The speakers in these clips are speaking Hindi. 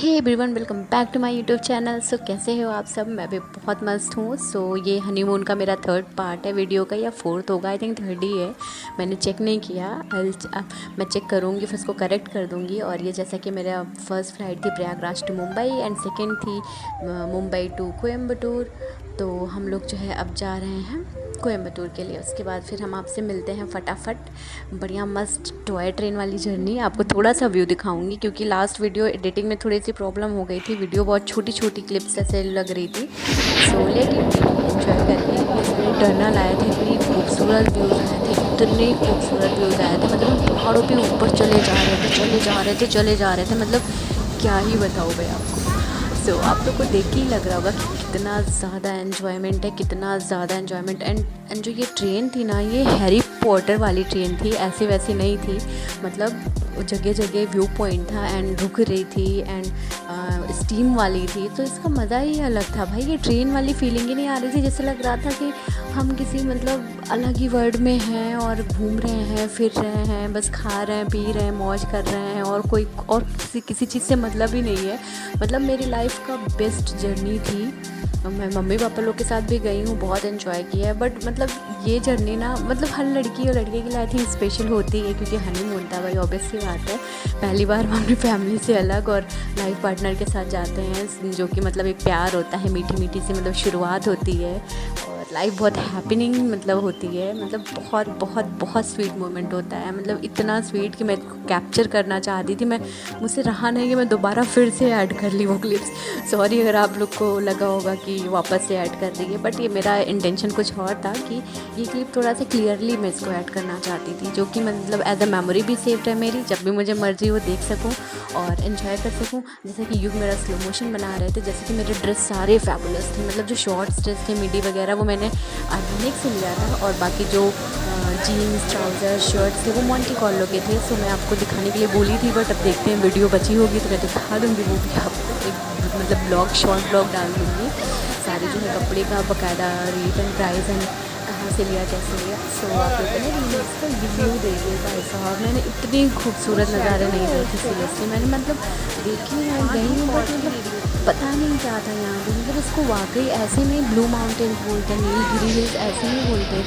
Hey everyone, welcome back to my YouTube channel. So कैसे हो आप सब? मैं भी बहुत मस्त हूँ। सो ये हनीमून का मेरा थर्ड पार्ट है वीडियो का, या फोर्थ होगा, आई थिंक थर्ड ही है। मैंने चेक नहीं किया, मैं चेक करूँगी फिर उसको करेक्ट कर दूँगी। और ये जैसा कि मेरा फर्स्ट फ्लाइट थी Prayagraj to Mumbai and second थी मुंबई टू कोयम्बटूर। तो हम लोग जो है अब जा रहे हैं कोयम्बटूर के लिए। उसके बाद फिर हम आपसे मिलते हैं फटाफट। बढ़िया मस्त टॉय ट्रेन वाली जर्नी। आपको थोड़ा सा व्यू दिखाऊंगी क्योंकि लास्ट वीडियो एडिटिंग में थोड़ी सी प्रॉब्लम हो गई थी। वीडियो बहुत छोटी छोटी क्लिप्स ऐसे लग रही थी। सो लेट इट एंजॉय करिए। इसमें टर्नल आए थे, इतनी खूबसूरत व्यूज़ आए थे, इतने खूबसूरत व्यूज़ आए थे। मतलब हम पहाड़ों पे ऊपर चले जा रहे थे, चले जा रहे थे, चले जा रहे थे। मतलब क्या ही बताऊँ भाई आपको। सो आप लोग को देख के ही लग रहा होगा कि कितना ज़्यादा एन्जॉयमेंट है, कितना ज़्यादा एन्जॉयमेंट। एंड जो ये ट्रेन थी ना, ये हैरी पॉटर वाली ट्रेन थी, ऐसी वैसी नहीं थी। मतलब जगह जगह व्यू पॉइंट था एंड रुक रही थी एंड स्टीम वाली थी। तो इसका मज़ा ही अलग था भाई। ये ट्रेन वाली फीलिंग ही नहीं आ रही थी, जैसे लग रहा था कि हम किसी मतलब अलग ही वर्ल्ड में हैं और घूम रहे हैं, फिर रहे हैं, बस खा रहे हैं, पी रहे हैं, मौज कर रहे हैं, और कोई और किसी चीज़ से मतलब ही नहीं है। मतलब मेरी लाइफ का बेस्ट जर्नी थी। मैं मम्मी पापा लोग के साथ भी गई हूँ, बहुत एंजॉय किया है। बट मतलब ये जर्नी ना, मतलब हर लड़की और लड़के के लिए आई थिंक स्पेशल होती है, क्योंकि हनीमून था भाई, ऑब्वियस सी बात है। पहली बार हम अपनी फैमिली से अलग और लाइफ पार्टनर के साथ जाते हैं, जो कि मतलब एक प्यार होता है, मीठी मीठी सी मतलब शुरुआत होती है और लाइफ बहुत हैपनिंग मतलब होती है। मतलब बहुत बहुत बहुत स्वीट मोमेंट होता है। मतलब इतना स्वीट कि मैं कैप्चर करना चाहती थी, मैं मुझसे रहा नहीं कि मैं दोबारा फिर से ऐड कर ली वो क्लिप्स। सॉरी अगर आप लोग को लगा होगा कि वापस से ऐड कर रही है, बट ये मेरा इंटेंशन कुछ और था कि ये क्लिप थोड़ा सा क्लियरली मैं इसको ऐड करना चाहती थी, जो कि मतलब एज अ मेमोरी भी सेव्ड है मेरी। जब भी मुझे मर्जी हो देख सकूँ और इन्जॉय कर सकूँ। जैसे कि युग मेरा स्लो मोशन बना रहे थे, जैसे कि मेरे ड्रेस सारे फैबुलस थे। मतलब जो शॉर्ट्स ड्रेस थे, मिडी वगैरह, वो मैंने आर्गेनिक से लिया था, और बाकी जो जीन्स ट्राउज़र शर्ट्स थे वो मोंटी कॉर्लो के थे। सो मैं आपको दिखाने के लिए बोली थी, बट अब देखते हैं वीडियो बची होगी तो मैं दिखा दूँगी वो भी आपको। एक मतलब ब्लॉग, शॉर्ट ब्लॉग डाल दूँगी सारे जो है कपड़े का बकायदा रेट एंड प्राइस एंड कहाँ से लिया, कैसे लिया। सो आप लोगों ने इसका रिव्यू देखिए भाई साहब। मैंने इतनी खूबसूरत नज़ारे नहीं देखे सीरियसली। मैंने मतलब देखी है, गई हूँ, बट मतलब पता नहीं क्या था यहाँ पे। मतलब इसको वाकई ऐसे नहीं ब्लू माउंटेन बोलते, नीलगिरी हिल्स ऐसे नहीं बोलते।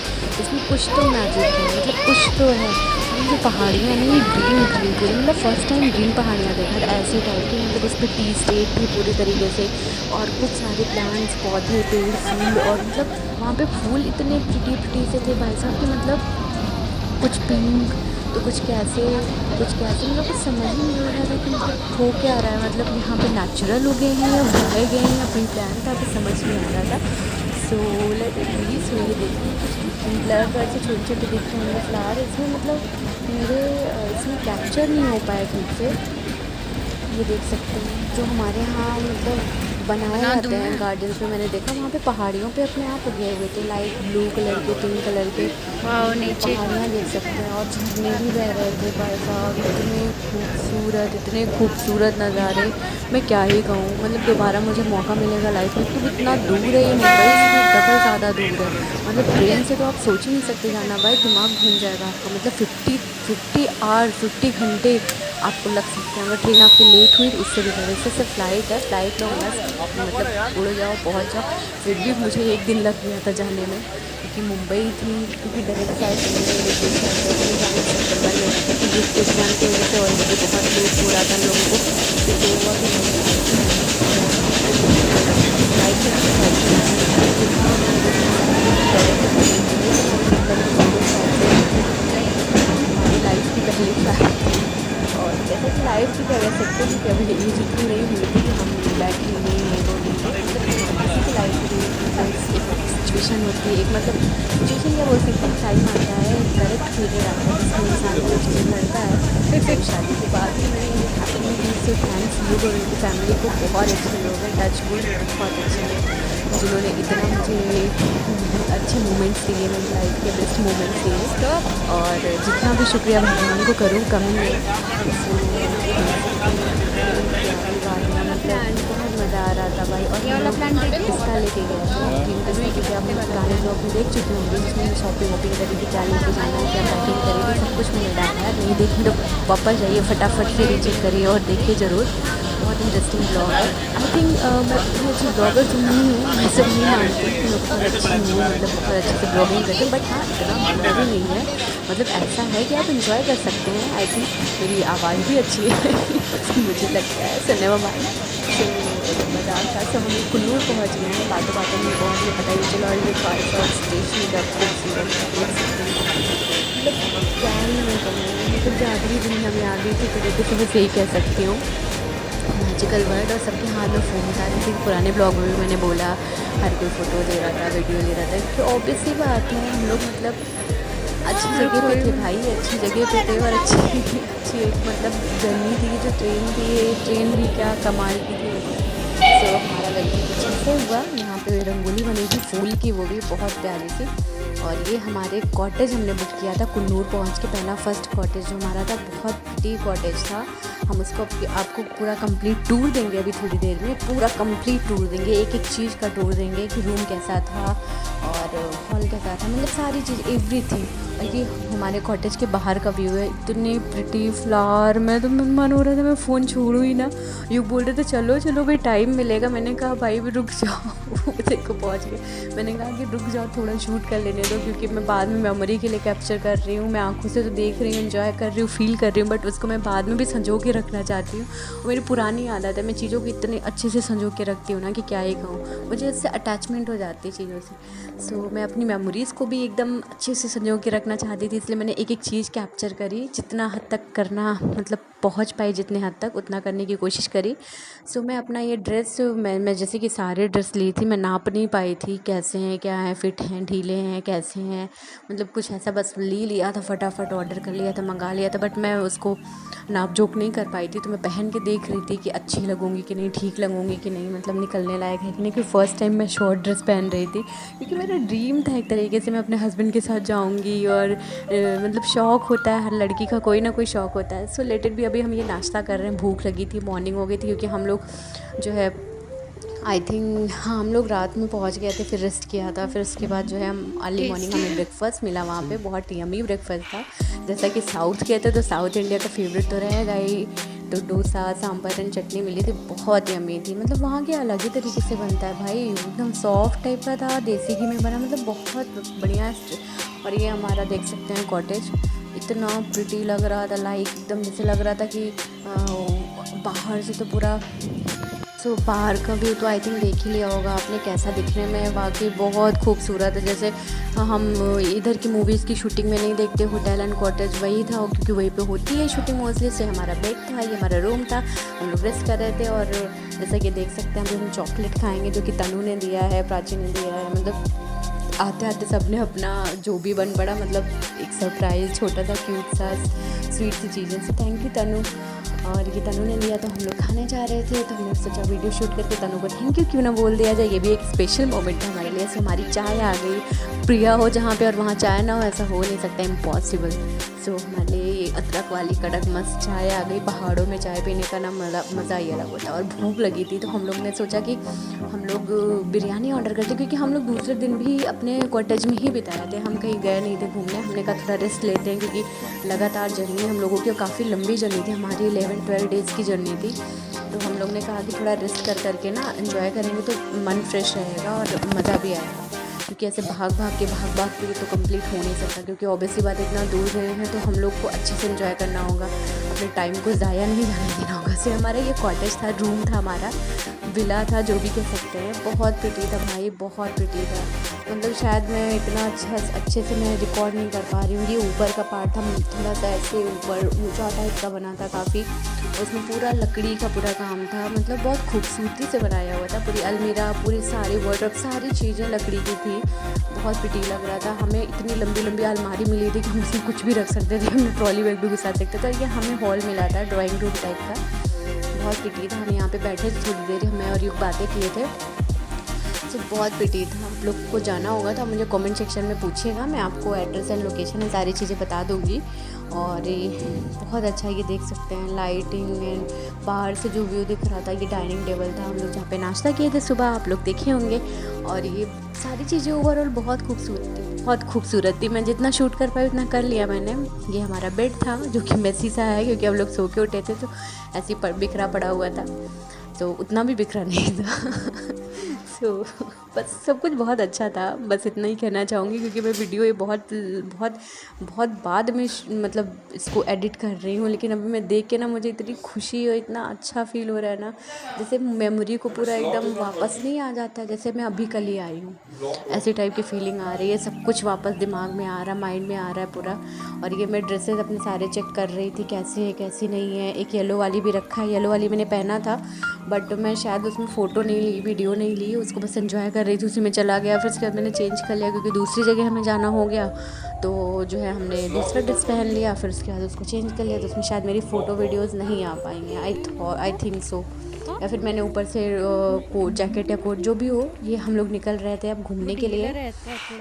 इसमें कुछ तो मैजिक है, मतलब कुछ तो है। जो पहाड़ियाँ हैं ना, ये ग्रीन ग्रीन पूरी, मतलब फ़र्स्ट टाइम ग्रीन पहाड़ियाँ देखा था ऐसे टाइप की। मतलब उस पर टी स्टेट थी पूरी तरीके से, और कुछ सारे प्लांट्स, पौधे, पेड़, फूल। और मतलब वहाँ पे फूल इतने प्रिटी से थे भाई साहब कि मतलब कुछ पिंक तो कुछ कैसे, मतलब कुछ समझ ही नहीं आ रहा था कि मतलब हो क्या रहा है। मतलब यहाँ पे नेचुरल उगे हैं या उगाए गए हैं या प्री प्लान था, कुछ समझ नहीं आ रहा था। So let it be. So ये देखिए कुछ ब्लर ऐसे छोटे छोटे दिख रहे हैं फ्लावर इसमें। मतलब मेरे इसमें कैप्चर नहीं हो पाया ठीक से। ये देख सकते हैं जो हमारे यहाँ मतलब बनाए जाते हैं गार्डन्स में, मैंने देखा वहाँ पे पहाड़ियों पे अपने आप उगे हुए थे, लाइट ब्लू कलर के, पिंक कलर के। और नीचे पहाड़ियाँ देख सकते हैं और झरने भी बह रहे थे भाई साहब। इतने खूबसूरत नज़ारे, मैं क्या ही कहूँ। मतलब दोबारा मुझे मौका मिलेगा लाइफ में, क्योंकि इतना दूर है ये मुंबई से, डबल ज़्यादा दूर है। मतलब ट्रेन से तो आप सोच ही नहीं सकते जाना भाई, दिमाग घूम जाएगा आपका। मतलब 50 घंटे आपको लग सकते हैं अगर ट्रेन आपकी लेट हुई तो। उससे भी ज़्यादा, इससे सिर्फ फ़्लाइट है, फ़्लाइट लो मस्त मतलब उड़ जाओ, पहुंच जाओ। फिर भी मुझे एक दिन लग गया था जाने में, क्योंकि मुंबई थी, क्योंकि डायरेक्ट फ्लाइट नहीं है सितंबर में, क्योंकि युग के एग्ज़ाम की वजह से ऑलरेडी बहुत लेट हो रहा था हम लोगों को। फिर ये हुआ कि फ्लाइट में हमारी लाइफ की पहली फ्लाइट। और जैसे कि लाइफ की क्या कह सकते हैं कि अभी एज इतनी नहीं हुई थी कि हम बैठेंगे ये वो नहीं। किसी की लाइफ की सिचुएशन होती है, एक मतलब सिचुएशन क्या बोल सकते हैं, टाइम आता है, करेक्ट पीरियड आता है जिसमें इंसान को चीज़ें करता है। फिर शादी के बाद भी मैंने ये हैपनिंग की। सो थैंक्स यू और उनकी फैमिली को, बहुत अच्छे लोग हैं, टच वुड बहुत अच्छे हैं, जिन्होंने इतना मुझे अच्छे मोमेंट्स दिए, मेरी लाइफ के बेस्ट मोमेंट्स दिए। और जितना भी शुक्रिया भगवान को करूँ कम ही है। मतलब बहुत मज़ा आ रहा था भाई। और ये वाला प्लान देखिए। इसका लेके गया था क्योंकि आप पुराने ब्लॉग में देख चुके होंगे, जिसमें शॉपिंग वॉपिंग करी थी, क्या लेके जाना है, क्या पैकिंग करी थी, सब कुछ मैंने डाला है। नहीं देखी तो वापस जाइए फटाफट से रीचेक करिए और देखिए ज़रूर। बहुत इंटरेस्टिंग ब्लॉग है। आई थिंक मैं इतनी अच्छी ब्लॉगर तो नहीं हूँ, मैं सब नहीं मानती कि मैं बहुत अच्छी हूँ, मतलब बहुत अच्छे से ब्लॉगिंग करती हूँ, बट हाँ इतना बुरा भी नहीं है। मतलब ऐसा है कि आप इंजॉय कर सकते हैं। आई थिंक मेरी आवाज़ भी अच्छी है मुझे लगता है, so never mind। तो मज़ाक था। सब हम लोग कुल्लू पहुँच गए हैं, बातों बातों में पहुँच गए, पता ही चला। और ये फाइव और स्टेशन का खूबसूरत देख सकते हैं। मतलब क्या ही मैं कहूँ, मतलब जादुई दुनिया में आ गई थी तरीके से, बस यही कह सकती हूँ। Magical word. और सबके हाथ में फ़ोन था, जैसे कि पुराने ब्लॉग में भी मैंने बोला, हर कोई फ़ोटो ले रहा था, वीडियो ले रहा था। तो ऑब्वियस सी बात है, हम लोग मतलब अच्छी जगह पे थे भाई, अच्छी जगह पे थे। और अच्छी अच्छी एक मतलब जर्नी थी, जो ट्रेन थी, ये ट्रेन भी क्या कमाल की थी। सो हमारा वेलकम कुछ ऐसे हुआ। यहाँ पे रंगोली बनी थी फूल की, वो भी बहुत प्यारी थी। और ये हमारे कॉटेज हमने बुक किया था कुन्नूर पहुँच के, पहला फर्स्ट कॉटेज जो हमारा था, बहुत प्रिटी कॉटेज था। हम उसको आपको पूरा कंप्लीट टूर देंगे अभी थोड़ी देर में, पूरा कंप्लीट टूर देंगे, एक एक चीज़ का टूर देंगे कि रूम कैसा था और हॉल कैसा था, मतलब सारी चीज़ एवरीथिंग। और ये हमारे कॉटेज के बाहर का व्यू है, इतनी प्रिटी फ्लावर। मैं तो मन हो रहा था मैं फ़ोन छोड़ूँ ही ना। यू बोल रहे थे चलो चलो भाई टाइम मिलेगा, मैंने कहा भाई भी रुक जाओ देखो पहुँच गए। मैंने कहा कि रुक जाओ थोड़ा शूट कर लेने दो, क्योंकि मैं बाद में मेमोरी के लिए कैप्चर कर रही हूँ। मैं आंखों से तो देख रही हूँ, एंजॉय कर रही हूँ, फील कर रही हूँ, बट उसको मैं बाद में भी संजो के रखना चाहती हूँ। और मेरी पुरानी आदत है, मैं चीज़ों को इतने अच्छे से संजो के रखती हूँ ना कि क्या ही कहूँ, मुझे इससे अटैचमेंट हो जाती है चीज़ों से। सो मैं अपनी मेमोरीज़ को भी एकदम अच्छे से संजो के रखना चाहती थी, इसलिए मैंने एक एक चीज़ कैप्चर करी, जितना हद तक करना मतलब पहुँच पाई जितने हद तक, उतना करने की कोशिश करी। सो मैं अपना ये ड्रेस मैं जैसे कि सारे ड्रेस ली थी, मैं नाप नहीं पाई थी कैसे हैं, क्या है, फिट हैं, ढीले हैं, कैसे हैं, मतलब कुछ ऐसा बस लिया था, फटाफट ऑर्डर कर लिया था, मंगा लिया था, बट मैं उसको नाप जोख नहीं कर पाई थी। तो मैं पहन के देख रही थी कि अच्छी लगूंगी कि नहीं, ठीक लगूंगी कि नहीं, मतलब निकलने लायक है कि नहीं। क्योंकि फ़र्स्ट टाइम मैं शॉर्ट ड्रेस पहन रही थी, क्योंकि मेरा ड्रीम था एक तरीके से मैं अपने हस्बैंड के साथ जाऊंगी। और मतलब शौक़ होता है, हर लड़की का कोई ना कोई शौक़ होता है। सो लेटेड भी अभी हम ये नाश्ता कर रहे हैं, भूख लगी थी, मॉर्निंग हो गई थी, क्योंकि हम लोग जो है आई थिंक हाँ हम लोग रात में पहुंच गए थे, फिर रेस्ट किया था। फिर उसके बाद जो है हम अर्ली मॉर्निंग हमें ब्रेकफास्ट मिला वहाँ पे, बहुत यम्मी ब्रेकफास्ट था। जैसा कि साउथ गए थे तो साउथ इंडिया का फेवरेट तो रहेगा ही। तो डोसा, सांभर एंड चटनी मिली थी, बहुत यम्मी थी। मतलब वहाँ के अलग ही तरीके से बनता है भाई, एकदम सॉफ्ट टाइप का था, देसी घी में बना, मतलब बहुत बढ़िया। और ये हमारा देख सकते हैं कॉटेज, इतना प्रिटी लग रहा था, लाइक एकदम जैसे लग रहा था कि बाहर से तो पूरा। सो बाहर का व्यू तो आई थिंक देख ही लिया होगा आपने कैसा दिखने में, वाकई बहुत खूबसूरत है। जैसे हम इधर की मूवीज़ की शूटिंग में नहीं देखते होटल एंड कॉटेज, वही था, क्योंकि वहीं पे होती है शूटिंग मोस्टली। से हमारा बेड था, ये हमारा रूम था, हम लोग रेस्ट कर रहे थे। और जैसा कि देख सकते हैं हम चॉकलेट खाएँगे, जो कि तनु ने दिया है, प्राची ने दिया है। मतलब आते आते सब ने अपना जो भी बन पड़ा, मतलब एक सरप्राइज़ छोटा सा क्यूट सा स्वीट सी चीज़ें। से थैंक यू तनु। और ये तनु ने लिया, तो हम लोग खाने जा रहे थे, तो हमने सोचा वीडियो शूट करके तनु को थैंक यू क्यों ना बोल दिया जाए। ये भी एक स्पेशल मोमेंट था हमारे लिए। से हमारी चाय आ गई, प्रिया हो जहाँ पे और वहाँ चाय ना हो, ऐसा हो नहीं सकता, इम्पॉसिबल। सो हमारे लिए अदरक वाली कड़क मस्त चाय आ गई। पहाड़ों में चाय पीने का ना मज़ा ही अलग होता है। और भूख लगी थी, तो हम लोग ने सोचा कि हम लोग बिरयानी ऑर्डर करते, क्योंकि हम लोग दूसरे दिन भी अपने कॉटेज में ही बिताए थे, हम कहीं गए नहीं थे घूमने। हमने कहा थोड़ा रेस्ट लेते हैं, क्योंकि लगातार जर्नी हम लोगों की काफ़ी लंबी जर्नी थी, हमारी 11-12 डेज़ की जर्नी थी। तो हम लोग ने कहा कि थोड़ा रेस्ट कर करके ना एंजॉय करेंगे तो मन फ्रेश रहेगा और मज़ा भी आएगा। क्योंकि ऐसे भाग भाग के तो कंप्लीट हो नहीं सकता, क्योंकि ऑब्वियसली बात इतना दूर गए हैं तो हम लोग को अच्छे से एंजॉय करना होगा, अपने टाइम को ज़ाया नहीं जाने देना होगा। से हमारा ये कॉटेज था, रूम था हमारा, विला था, जो भी कह सकते हैं। बहुत प्रिटी था भाई, बहुत प्रिटी था। मतलब शायद मैं इतना अच्छे से मैं रिकॉर्ड नहीं कर पा रही हूँ। ये ऊपर का पार्ट था, थोड़ा सा ऐसे ऊपर ऊँचा टाइप का बना था काफ़ी, उसमें पूरा लकड़ी का पूरा काम था, मतलब बहुत खूबसूरती से बनाया हुआ था। पूरी अलमीरा, पूरी सारी वार्डरोब, सारी चीज़ें लकड़ी की थी, बहुत प्रिटी लग रहा था। हमें इतनी लंबी लंबी अलमारी मिली थी कि हम उसमें कुछ भी रख सकते थे, हमने ट्रॉली बैग भी घुसा सकते थे। ये हमें हॉल मिला था, ड्राइंग रूम टाइप का, बहुत प्रिटी था। हम यहाँ पे बैठे थे थोड़ी देर, हमें और युग बातें किए थे। तो बहुत प्रिटी था। आप लोग को जाना होगा तो मुझे कमेंट सेक्शन में पूछिएगा, मैं आपको एड्रेस एंड लोकेशन है सारी चीज़ें बता दूँगी। और ये बहुत अच्छा, ये देख सकते हैं लाइटिंग एंड बाहर से जो व्यू दिख रहा था। ये डाइनिंग टेबल था, हम लोग जहाँ पे नाश्ता किए थे सुबह, आप लोग देखे होंगे। और ये सारी चीज़ें ओवरऑल बहुत खूबसूरत थी। बहुत खूबसूरत थी। मैं जितना शूट कर पाई उतना कर लिया मैंने। ये हमारा बेड था जो कि मेसी सा है क्योंकि हम लोग सो के उठे थे तो ऐसे ही बिखरा पड़ा हुआ था, तो उतना भी बिखरा नहीं था। सो बस सब कुछ बहुत अच्छा था, बस इतना ही कहना चाहूँगी क्योंकि मैं वीडियो ये बहुत बहुत बहुत बाद में मतलब इसको एडिट कर रही हूँ, लेकिन अभी मैं देख के ना मुझे इतनी खुशी और इतना अच्छा फील हो रहा है ना, जैसे मेमोरी को पूरा एकदम वापस नहीं आ जाता है, जैसे मैं अभी कल ही आई हूँ, ऐसी टाइप की फीलिंग आ रही है। सब कुछ वापस दिमाग में आ रहा, माइंड में आ रहा है पूरा। और ये मैं ड्रेसेस अपने सारे चेक कर रही थी कैसी है कैसी नहीं है। एक येलो वाली भी रखा है, येलो वाली मैंने पहना था बट मैं शायद उसमें फ़ोटो नहीं ली, वीडियो नहीं ली, उसको बस एंजॉय कर रही थी, उसी में चला गया। फिर उसके बाद मैंने चेंज कर लिया क्योंकि दूसरी जगह हमें जाना हो गया, तो जो है हमने दूसरा ड्रेस पहन लिया। फिर उसके बाद उसको चेंज कर लिया, तो उसमें शायद मेरी फ़ोटो वीडियोज़ नहीं आ पाएंगे, आई थिंक सो। या फिर मैंने ऊपर से कोट जैकेट या कोट जो भी हो, ये हम लोग निकल रहे थे अब घूमने के लिए।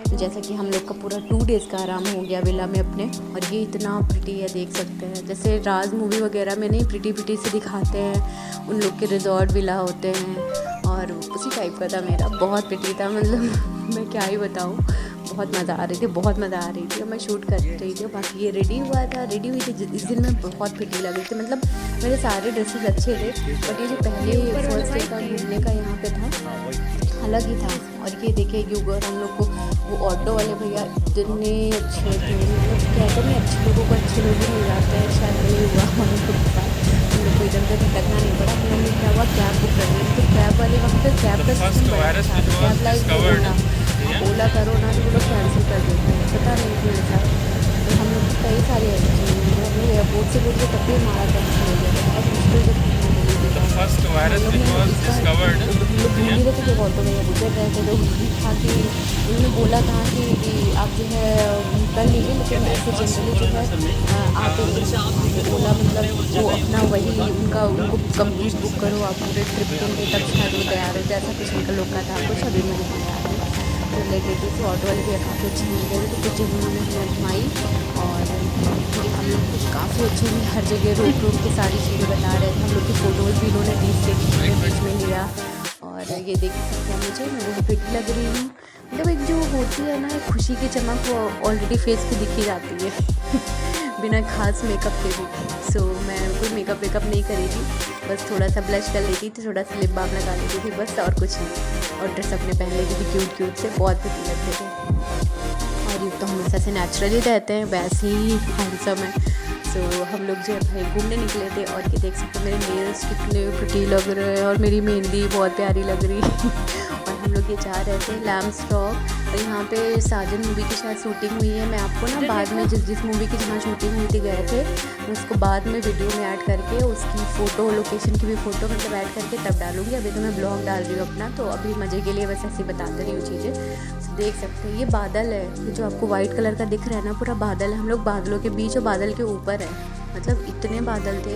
जैसा कि हम लोग का पूरा 2 डेज़ का आराम हो गया विला में अपने। और ये इतना प्रिटी है, देख सकते हैं, जैसे राज मूवी वगैरह में नहीं प्रिटी प्रिटी से दिखाते हैं, उन लोग के रिजॉर्ट विला होते हैं, और उसी टाइप का था मेरा। बहुत प्रिटी था, मतलब मैं क्या ही बताऊँ, बहुत मज़ा आ रही थी, बहुत मज़ा आ रही थी। और मैं शूट कर रही थी, बाकी ये रेडी हुआ था, रेडी हुई थी इस दिन मैं बहुत प्रिटी लग रही थी। मतलब मेरे सारे ड्रेसेस अच्छे थे बट ये जो पहले फर्स्ट डे का घूमने का यहाँ पे था अलग ही था। और ये देखिए यूगर हम लोग को वो ऑटो वाले भैया इतने अच्छे थे, मतलब कहते नहीं अच्छे लोगों को अच्छे लोग ही मिल जाते हैं, शायद वही हुआ हम लोग के साथ। हम लोग को इधर उधर भटकना नहीं पड़ा। हम लोग ने क्या हुआ, कैब बुक कर ली, तो कैब वाले वहाँ पे कैब का सिस्टम बड़ा था, कैब लाइक ओला करो ना तो वो लोग कैंसिल कर देते हैं, पता नहीं क्यों ऐसा। तो हम लोग कई सारी ऐसी चीज़ें हमने एयरपोर्ट से बोल के तब भी हमारा कैंसिल हो गया था, बहुत मुश्किल से भूल रहे थे जब ऑटो में गुजर रहे थे, तो था कि उन्होंने बोला था कि आप जो है कर लीजिए, लेकिन ऐसे जनरली जो है आप ओला मतलब वो अपना वही उनको कंप्लीट बुक करो आप पूरे ट्रिप के लिए, तब शायद वो तैयार हो जाए, ऐसा कुछ उनका लोग का था कुछ। अभी मैंने तैयार है तो रिलेटेड से ऑटो वाले भी काफ़ी अच्छे मिल गए, तो कुछ जगह उन्होंने हमें घुमाई और हम लोग को काफ़ी अच्छी हर जगह रोक रोक के सारी चीज़ें बता रहे थे। हम लोग की फ़ोटोज़ भी उन्होंने बीच में लिया। और ये देख सकते हैं मुझे, मैं बहुत प्रिटी लग रही हूँ। मतलब एक जो होती है ना खुशी की चमक, वो ऑलरेडी फेस पे दिखी जाती है बिना खास मेकअप के भी। सो मैं कोई मेकअप वेकअप नहीं करी थी, बस थोड़ा सा ब्लश कर लेती थी, थोड़ा सा लिप बाम लगा लेती थी बस, और कुछ नहीं। और ड्रेस अपने पहन लेती थी क्यूट क्यूट से, बहुत प्रिटी लगते थे। और ये तो हमेशा से नेचुरली रहते हैं, वैसे ही हैंडसम है। सो हम लोग जो है भाई घूमने निकले थे। और ये देख सकते हैं मेरे नेल्स कितने प्रिटी लग रहे हैं और मेरी मेहंदी बहुत प्यारी लग रही है। और हम लोग ये जा रहे थे लैम्सटॉक, और यहाँ पे साजन मूवी की शायद शूटिंग हुई है। मैं आपको ना बाद में जिस मूवी की जहाँ शूटिंग हुई थी गए थे, मैं उसको बाद में वीडियो में ऐड करके उसकी फ़ोटो, लोकेशन की भी फ़ोटो मतलब ऐड करके तब डालूँगी। अभी तो मैं ब्लॉग डाल रही हूँ अपना, तो अभी मज़े के लिए बस ऐसे बताते रही हूँ चीज़ें। देख सकते हैं ये बादल है, ये जो आपको वाइट कलर का दिख रहा है ना, पूरा बादल है। हम लोग बादलों के बीच और बादल के ऊपर है, मतलब इतने बादल थे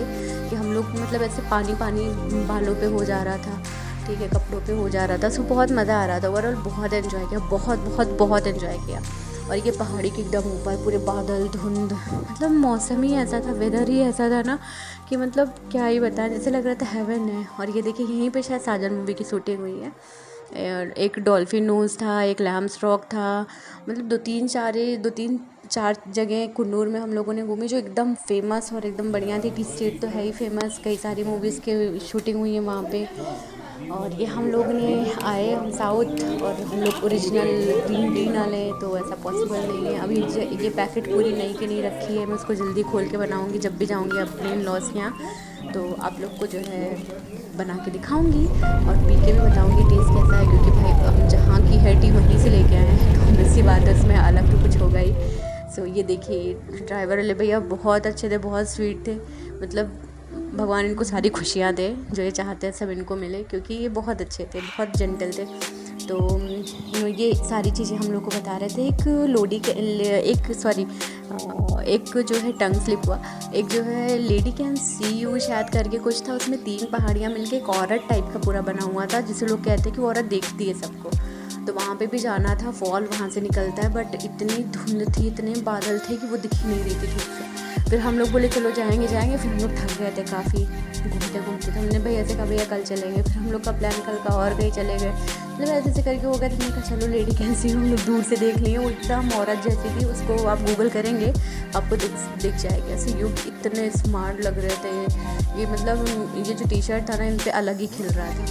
कि हम लोग मतलब ऐसे पानी पानी बालों पे हो जा रहा था, ठीक है, कपड़ों पे हो जा रहा था। सो बहुत मज़ा आ रहा था, ओवरऑल बहुत एंजॉय किया, बहुत बहुत बहुत एंजॉय किया। और ये पहाड़ी के एकदम ऊपर पूरे बादल धुंध, मतलब मौसम ही ऐसा था, वेदर ही ऐसा था ना कि मतलब क्या ही बताएं, जैसे लग रहा था हेवन है। और ये देखिए यहीं पे शायद साजन मूवी की शूटिंग हुई है। एक डॉल्फिन नोज़ था, एक लैम्सटॉक था, मतलब दो तीन चार जगह कुन्नूर में हम लोगों ने घूमी जो एकदम फेमस और एकदम बढ़िया थी। टी स्टेट तो है ही फेमस, कई सारी मूवीज़ के शूटिंग हुई है वहाँ पे। और ये हम लोग ने आए हम साउथ, और हम लोग ओरिजिनल ग्रीन वाले, तो ऐसा पॉसिबल नहीं है। अभी ये पैकेट पूरी नई की नहीं रखी है, मैं उसको जल्दी खोल के बनाऊँगी जब भी जाऊँगी अपने इन लॉस के यहाँ, तो आप लोग को जो है बना के दिखाऊंगी और पी के भी बताऊंगी टेस्ट कैसा है, क्योंकि भाई हम जहाँ की है टी वहीं से लेके आए हैं, तो ऑब्वियस सी बात है उसमें अलग तो कुछ होगा ही। सो ये देखिए ड्राइवर वाले भैया बहुत अच्छे थे, बहुत स्वीट थे, मतलब भगवान इनको सारी खुशियाँ दे, जो ये चाहते हैं सब इनको मिले, क्योंकि ये बहुत अच्छे थे, बहुत जेंटल थे। तो ये सारी चीज़ें हम लोग को बता रहे थे। एक लोडी के एक जो है टंग स्लिप हुआ, एक जो है लेडी कैन सी यू शायद करके कुछ था, उसमें 3 पहाड़ियाँ मिलके एक औरत टाइप का पूरा बना हुआ था, जिसे लोग कहते हैं कि वो औरत देखती है सबको। तो वहाँ पे भी जाना था, फॉल वहाँ से निकलता है, बट इतनी धुंध थी, इतने बादल थे कि वो दिख ही नहीं रही थी ठीक से। फिर हम लोग बोले चलो जाएंगे, फिर हम लोग थक गए थे काफ़ी घूमते घूमते, तो हमने भैया से कहा भैया कल चलेंगे। फिर हम लोग का प्लान कल का और कहीं चले गए, मतलब ऐसे ऐसे करके हो गया। तो मैंने कहा चलो लेडी कैसी हो, हम लोग दूर से देख लिए। वो एकदम औरत जैसी थी, उसको आप गूगल करेंगे आपको दिख जाएगा। ऐसे युग इतने स्मार्ट लग रहे थे। ये मतलब ये जो टी शर्ट था ना, इन पर अलग ही खिल रहा था।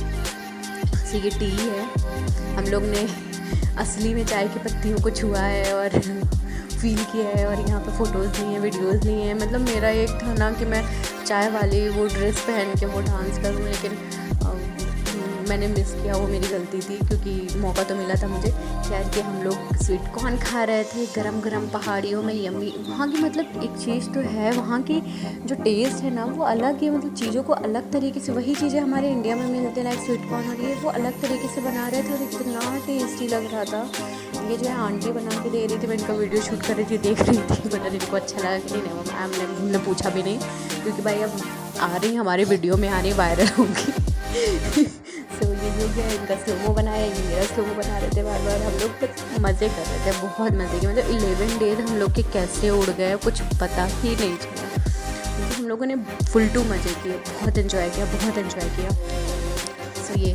ऐसे ये टी है, हम लोग ने असली में चाय की पत्तियों को छुआ है और फील किया है। और यहाँ पे फ़ोटोज़ नहीं है, वीडियोज़ नहीं है। मतलब मेरा एक था ना कि मैं चाय वाली वो ड्रेस पहन के वो डांस करूँ, लेकिन मैंने मिस किया, वो मेरी गलती थी, क्योंकि मौका तो मिला था मुझे। खैर कि हम लोग स्वीट कॉर्न खा रहे थे गरम गरम पहाड़ियों में, यम्मी। वहाँ की मतलब एक चीज़ तो है, वहाँ की जो टेस्ट है ना वो अलग ही, मतलब चीज़ों को अलग तरीके से, वही चीज़ें हमारे इंडिया में मिलते हैं लाइक स्वीट कॉर्न, और ये वो अलग तरीके से बना रहे थे और इतना टेस्टी लग रहा था। ये जो है आंटी बना के दे रही थी, मैं इनका वीडियो शूट कर रही थी, देख रही थी, पता नहीं इनको अच्छा लगा कि नहीं। मैम हमने पूछा भी नहीं, क्योंकि भाई अब आ रही हमारे वीडियो में, आ रही वायरल होंगी। सो ये जो है इनका स्लोमो बनाया, ये मेरा स्लोमो बना रहे थे बार बार। हम लोग बस मज़े कर रहे थे, बहुत मज़े किए। मतलब 11 डेज़ हम लोग के कैसे उड़ गए कुछ पता ही नहीं चला। तो हम लोगों ने फुल टू मज़े किए, बहुत इन्जॉय किया, बहुत इन्जॉय किया। सो ये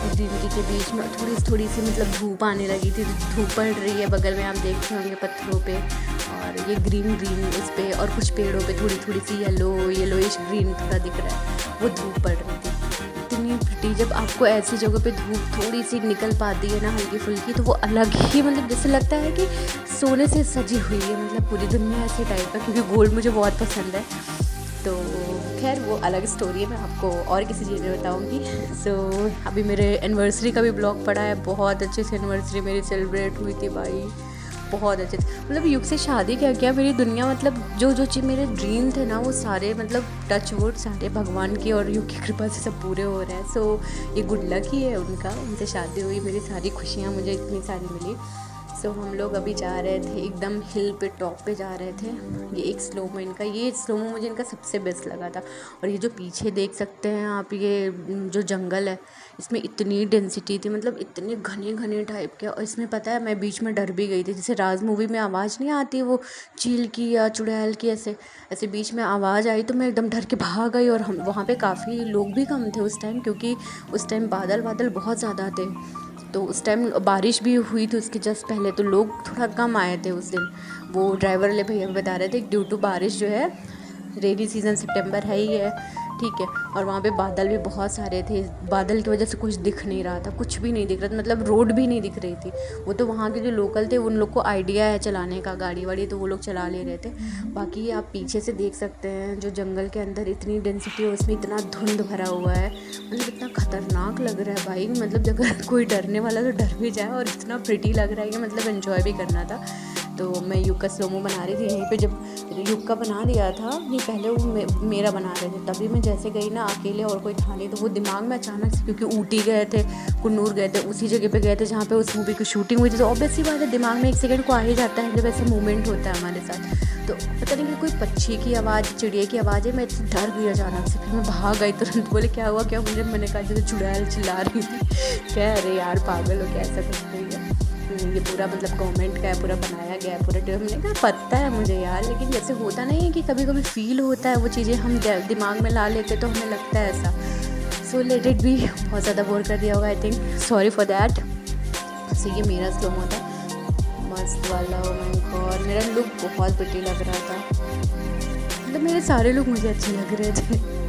ग्रीनरी के बीच में थोड़ी सी मतलब धूप आने लगी थी, धूप पड़ रही है, बगल में आप देखते होंगे पत्थरों पे, और ये ग्रीन इस पे, और कुछ पेड़ों पे थोड़ी सी येलोइश ग्रीन थोड़ा दिख रहा है, वो धूप पड़ रही थी। इतनी प्रिटी, जब आपको ऐसी जगह पे धूप थोड़ी सी निकल पाती है ना हल्की फुल्की, तो वो अलग ही, मतलब जैसे लगता है कि सोने से सजी हुई है, मतलब पूरी दुनिया ऐसे टाइप का। क्योंकि गोल्ड मुझे बहुत पसंद है, तो खैर वो अलग स्टोरी है, मैं आपको और किसी चीज़ में बताऊँगी। सो अभी मेरे एनिवर्सरी का भी ब्लॉग पड़ा है, बहुत अच्छे से एनिवर्सरी मेरी सेलिब्रेट हुई थी भाई, बहुत अच्छे से। मतलब युग से शादी क्या किया, मेरी दुनिया, मतलब जो चीज़ मेरे ड्रीम थे ना वो सारे, मतलब टच वुड, सारे भगवान की और युग की कृपा से सब पूरे हो रहे हैं। सो ये गुड लक ही है उनका, उनसे शादी हुई, मेरी सारी खुशियाँ मुझे इतनी सारी मिली। सो हम लोग अभी जा रहे थे एकदम हिल पे, टॉप पे जा रहे थे। ये एक स्लोमो इनका, ये स्लोमो मुझे इनका सबसे बेस्ट लगा था। और ये जो पीछे देख सकते हैं आप, ये जो जंगल है, इसमें इतनी डेंसिटी थी, मतलब इतने घने टाइप के। और इसमें पता है मैं बीच में डर भी गई थी, जैसे राज मूवी में आवाज़ नहीं आती वो चील की या चुड़ैल की, ऐसे बीच में आवाज़ आई तो मैं एकदम डर के भाग गई। और हम वहाँ पे काफ़ी लोग भी कम थे उस टाइम, क्योंकि उस टाइम बादल बहुत ज़्यादा थे। तो उस टाइम बारिश भी हुई थी उसके जस्ट पहले, तो लोग थोड़ा कम आए थे उस दिन। वो ड्राइवर वाले भैया बता रहे थे ड्यू टू बारिश जो है, रेनी सीज़न सितंबर है ही है, ठीक है। और वहाँ पे बादल भी बहुत सारे थे, बादल की वजह से कुछ दिख नहीं रहा था, कुछ भी नहीं दिख रहा था, मतलब रोड भी नहीं दिख रही थी। वो तो वहाँ के जो लोकल थे उन लोग को आइडिया है चलाने का गाड़ी वाड़ी, तो वो लोग चला ले रहे थे। बाकी आप पीछे से देख सकते हैं जो जंगल के अंदर इतनी डेंसिटी है, उसमें इतना धुंध भरा हुआ है, मतलब इतना ख़तरनाक लग रहा है भाई। मतलब अगर कोई डरने वाला तो डर भी जाए, और इतना प्रिटी लग रहा है कि मतलब एंजॉय भी करना था। तो मैं युग का स्लोमो बना रही थी यहीं पे, जब युग का बना दिया था नहीं, पहले वो मेरा बना रहे थे, तभी मैं जैसे गई ना अकेले, और कोई था नहीं, तो वो दिमाग में अचानक से, क्योंकि ऊटी गए थे, कुन्नूर गए थे, उसी जगह पे गए थे जहाँ पे उस मूवी की शूटिंग हुई थी, तो ऑब्वियस सी बात है दिमाग में एक सेकंड को आ ही जाता है जब ऐसा मूवमेंट होता है हमारे साथ। तो पता नहीं कि कोई पक्षी की आवाज़, चिड़िया की आवाज़ है, मैं इतनी डर गई अचानक से, फिर मैं भाग गई तुरंत। बोले क्या हुआ क्या, मुझे मैंने कहा जैसे चुड़ैल चिल्ला रही थी। क्या अरे यार पागल हो क्या, ऐसा कुछ नहीं है, ये पूरा मतलब गवर्नमेंट का है, पूरा बनाया गया है, पूरा मैंने कहा पता है मुझे यार, लेकिन जैसे होता नहीं है कि कभी कभी फील होता है वो चीज़ें हम दिमाग में ला लेते तो हमें लगता है ऐसा। सो लेट इट बी, बहुत ज़्यादा बोर कर दिया होगा I think, sorry for that. So ये मेरा स्लोमो था मस्त वाला। ओ माय गॉड, मेरा लुक बहुत प्रिटी लग रहा था, मतलब मेरे सारे लुक मुझे अच्छे लग रहे थे।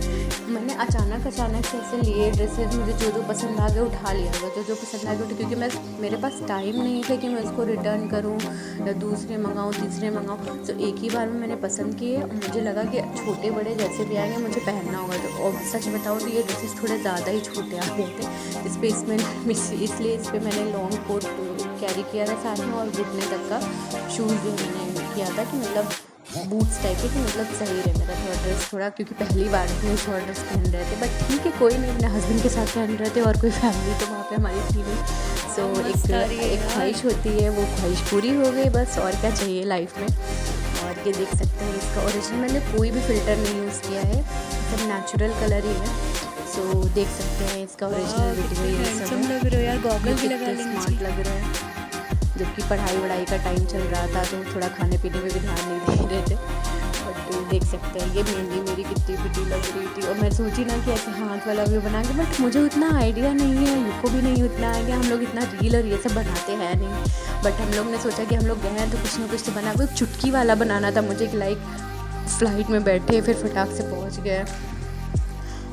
मैंने अचानक से ऐसे लिए ड्रेसेस, मुझे जो पसंद आ गए उठा लिया, जो पसंद आ गए, क्योंकि मेरे पास टाइम नहीं था कि मैं उसको रिटर्न करूं या दूसरे मंगाऊं तीसरे मंगाऊं। तो एक ही बार में मैंने पसंद किए, मुझे लगा कि छोटे बड़े जैसे भी आएंगे मुझे पहनना होगा। तो और सच बताऊं तो ये ड्रेसेस थोड़े ज़्यादा ही छोटे आ गए थे इस पर, इसलिए इस पर मैंने लॉन्ग कोट कैरी किया था साथ में, और घुटने तक का शूज़ भी मैंने किया था कि मतलब बूट्स टाइप के, कि मतलब सही रहे मेरा थोड़ा ड्रेस थोड़ा, क्योंकि पहली बार में शॉर्ट ड्रेस पहन रहे थे। बट ठीक है कोई नहीं, अपने हस्बैंड के साथ पहन रहे थे और कोई फैमिली तो वहाँ पे हमारी थी नहीं। सो एक ख्वाहिश होती है, वो ख्वाहिश पूरी हो गई बस, और क्या चाहिए लाइफ में। और ये देख सकते हैं इसका ओरिजिनल, मैंने कोई भी फ़िल्टर नहीं यूज़ किया है, सब नेचुरल कलर ही है। सो देख सकते हैं इसका ओरिजिनल वीडियो, ये सब लग रहे हो यार, गॉगल भी लगा लेना स्मार्ट लग रहा है। जबकि पढ़ाई वढ़ाई का टाइम चल रहा था तो थोड़ा खाने पीने में भी ध्यान नहीं दे रहे थे, बट देख सकते हैं ये मेहंदी मेरी कितनी पिटी लग रही थी। और मैं सोची ना कि ऐसे हाथ वाला व्यू बना के, बट मुझे उतना आइडिया नहीं है, युको भी नहीं उतना आइडिया, हम लोग इतना रील और ये सब बनाते हैं नहीं। बट हम लोग ने सोचा कि हम लोग गए हैं तो कुछ ना कुछ तो बना। वो चुटकी वाला बनाना था मुझे कि लाइक फ़्लाइट में बैठे फिर फटाक से पहुँच गए,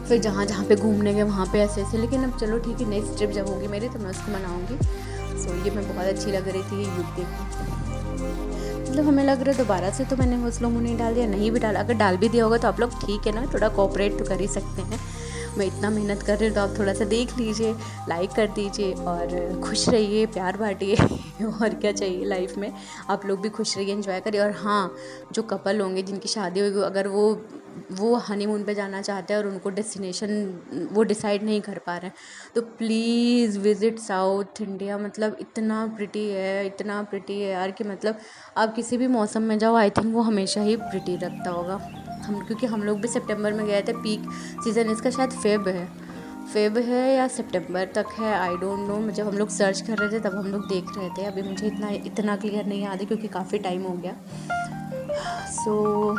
फिर जहाँ जहाँ पे घूमने गए वहाँ पे ऐसे ऐसे। लेकिन अब चलो ठीक है, नेक्स्ट ट्रिप जब होगी मेरी तो मैं उसको मनाऊँगी। सो ये मैं बहुत अच्छी लग रही थी ये युग देखो। मतलब हमें लग रहा है दोबारा से तो मैंने वो स्लो मो नहीं डाल दिया, नहीं भी डाला। अगर डाल भी दिया होगा तो आप लोग ठीक है ना, थोड़ा कोऑपरेट तो कर ही सकते हैं। मैं इतना मेहनत कर रही हूँ तो आप थोड़ा सा देख लीजिए, लाइक कर दीजिए और खुश रहिए, प्यार बांटिए और क्या चाहिए लाइफ में। आप लोग भी खुश रहिए, एंजॉय करिए। और हाँ, जो कपल होंगे जिनकी शादी होगी, अगर वो हनीमून पे जाना चाहते हैं और उनको डेस्टिनेशन वो डिसाइड नहीं कर पा रहे हैं, तो प्लीज़ विज़िट साउथ इंडिया। मतलब इतना प्रिटी है, इतना प्रिटी है यार कि मतलब आप किसी भी मौसम में जाओ, आई थिंक वो हमेशा ही प्रिटी लगता होगा। क्योंकि हम लोग भी सितंबर में गए थे, पीक सीज़न इसका शायद फेब है या सितंबर तक है, आई डोंट नो। जब हम लोग सर्च कर रहे थे तब हम लोग देख रहे थे, अभी मुझे इतना क्लियर नहीं याद है क्योंकि काफ़ी टाइम हो गया। सो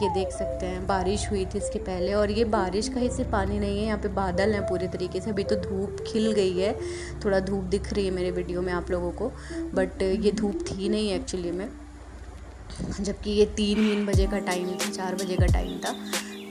ये देख सकते हैं बारिश हुई थी इसके पहले, और ये बारिश का ही सिर्फ पानी नहीं है, यहाँ पे बादल हैं पूरे तरीके से। अभी तो धूप खिल गई है, थोड़ा धूप दिख रही है मेरे वीडियो में आप लोगों को, बट ये धूप थी नहीं एक्चुअली में, जबकि ये 3 बजे का टाइम था, 4 बजे का टाइम था।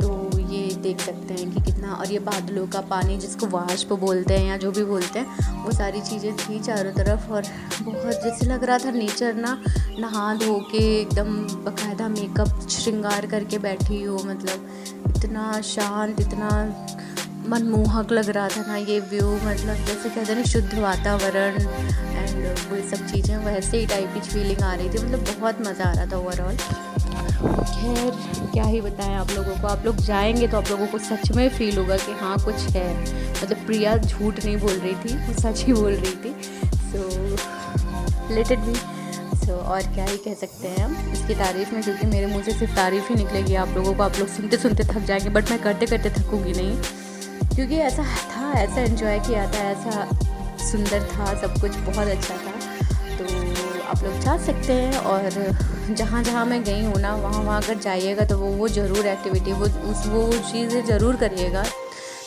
तो ये देख सकते हैं कि कितना, और ये बादलों का पानी जिसको वाष्प बोलते हैं या जो भी बोलते हैं, वो सारी चीज़ें थी चारों तरफ। और बहुत जैसे लग रहा था नेचर ना नहा धो के एकदम बाकायदा मेकअप श्रृंगार करके बैठी हो। मतलब इतना शांत, इतना मनमोहक लग रहा था ना ये व्यू। मतलब जैसे कहते हैं ना शुद्ध वातावरण एंड वो सब चीज़ें, वैसे ही टाइप की फीलिंग आ रही थी। मतलब बहुत मज़ा आ रहा था ओवरऑल। खैर क्या ही बताएं आप लोगों को, आप लोग जाएंगे तो आप लोगों को सच में फ़ील होगा कि हाँ कुछ है। मतलब प्रिया झूठ नहीं बोल रही थी, वो सच ही बोल रही थी। So let it be. So और क्या ही कह सकते हैं हम इसकी तारीफ़ में, क्योंकि मेरे मुँह से सिर्फ तारीफ़ ही निकलेगी आप लोगों को। आप लोग सुनते सुनते थक जाएंगे, बट मैं करते करते थकूँगी नहीं, क्योंकि ऐसा था, ऐसा एंजॉय किया था, ऐसा सुंदर था, सब कुछ बहुत अच्छा था। तो आप लोग जा सकते हैं, और जहाँ जहाँ मैं गई हूँ ना वहाँ अगर जाइएगा तो वो ज़रूर एक्टिविटी वो चीज़ें ज़रूर करिएगा,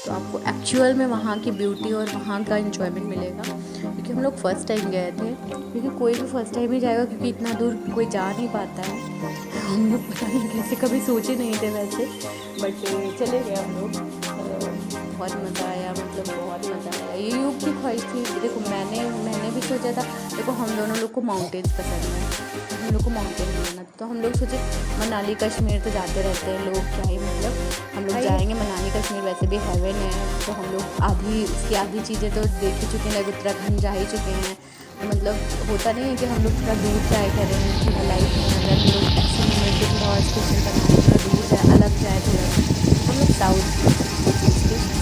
तो आपको एक्चुअल में वहाँ की ब्यूटी और वहाँ का एंजॉयमेंट मिलेगा। क्योंकि हम लोग फ़र्स्ट टाइम गए थे, क्योंकि कोई भी फ़र्स्ट टाइम ही जाएगा, क्योंकि इतना दूर कोई जा नहीं पाता है। हम लोग पता नहीं कैसे, कभी सोचे नहीं थे वैसे, बट चले गए हम लोग। बहुत मज़ा आया, मतलब बहुत मज़ा आया। ये युग की ख्वाहिश थी। देखो मैंने भी सोचा था, देखो हम दोनों लोग को माउंटेन्स पसंद है, हम लोग को माउंटेन जाना, तो हम लोग सोचे मनाली कश्मीर तो जाते रहते हैं लोग, क्या ही मतलब हम लोग जाएंगे मनाली कश्मीर, वैसे भी हेवन है। तो हम लोग उसकी आधी चीज़ें तो देख ही चुके हैं, लाइक उत्तराखंड जा ही चुके हैं। तो मतलब होता नहीं है कि हम लोग थोड़ा दूर ट्राई करें थोड़ा लाइफ में, अगर हम लोग ऐसे मोमेंट पे थोड़ा स्पेशल बनाए, थोड़ा दूर जाए, अलग जाए थोड़ा सा। हम लोग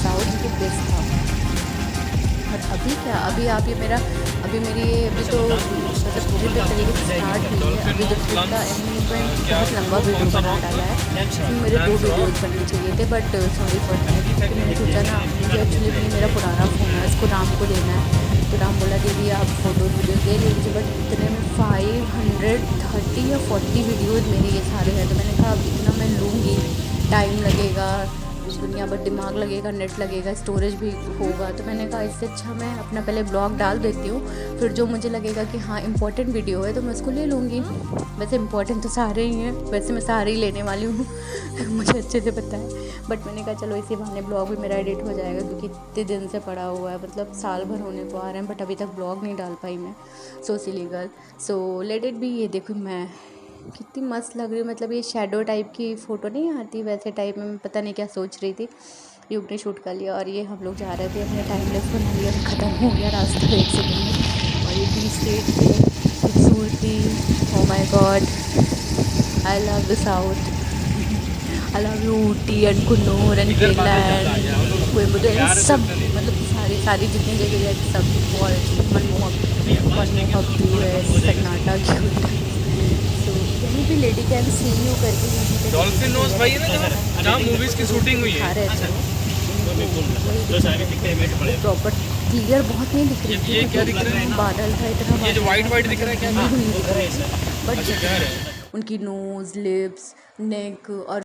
साउथ के बेस्ट था। और अभी क्या, अभी आप ये मेरा अभी मेरी अभी तो मतलब पूरी तरीके से स्टार्ट हुई है। अभी तो ट्रिप का बहुत लंबा वीडियो बना डाला है, इसमें मेरे 2 वीडियोज़ बनने चाहिए थे, बट सॉरी फॉर दैट, क्योंकि मैंने सोचा ना मुझे एक्चुअली मेरा पुराना फ़ोन है, इसको राम को देना है। तो राम बोला दीदी आप फ़ोटो वीडियो दे लीजिए, बट इतने में 530 या 40 वीडियोज़ मेरे ये सारे हैं। तो मैंने कहा अब इतना मैं लूँगी, टाइम लगेगा, दुनिया भर दिमाग लगेगा, नेट लगेगा, स्टोरेज भी होगा। तो मैंने कहा इससे अच्छा मैं अपना पहले ब्लॉग डाल देती हूँ, फिर जो मुझे लगेगा कि हाँ इम्पोर्टेंट वीडियो है तो मैं उसको ले लूँगी। वैसे इम्पोर्टेंट तो सारे ही हैं, वैसे मैं सारे ही लेने वाली हूँ मुझे अच्छे से पता है, बट मैंने कहा चलो इसी बहाने ब्लॉग भी मेरा एडिट हो जाएगा, क्योंकि इतने दिन से पड़ा हुआ है, मतलब साल भर होने को आ रहे हैं, बट अभी तक ब्लॉग नहीं डाल पाई मैं। सो सिलीगल, सो लेट इट बी। ये देखो मैं कितनी मस्त लग रही हूँ, मतलब ये शैडो टाइप की फ़ोटो नहीं आती वैसे टाइप में, मैं पता नहीं क्या सोच रही थी। युग ने शूट कर लिया, और ये हम लोग जा रहे थे, हमने टाइम लेस बना लिया, ख़त्म हो गया रास्ता 1 सेकंड में। और ये टी स्टेट की खूबसूरती, oh my God, I love the south, I love you Ooty and Coonoor and Kerala and Coimbatore, सब मतलब सारी जितनी जगह है सब बहुत मनमोहक व्यू है, सन्नाटा क्यूट। यहीं पे लेडी कैन सी यू करके डॉल्फिन नोज भाई है ना जहाँ मूवीज की शूटिंग हुई है। प्रॉपर क्लियर बहुत नहीं दिख रही थी, ये क्या दिख रहा है? बादल था इतना, ये जो वाइट दिख रहा है क्या? बट उनकी नोज़, लिप्स, नेक और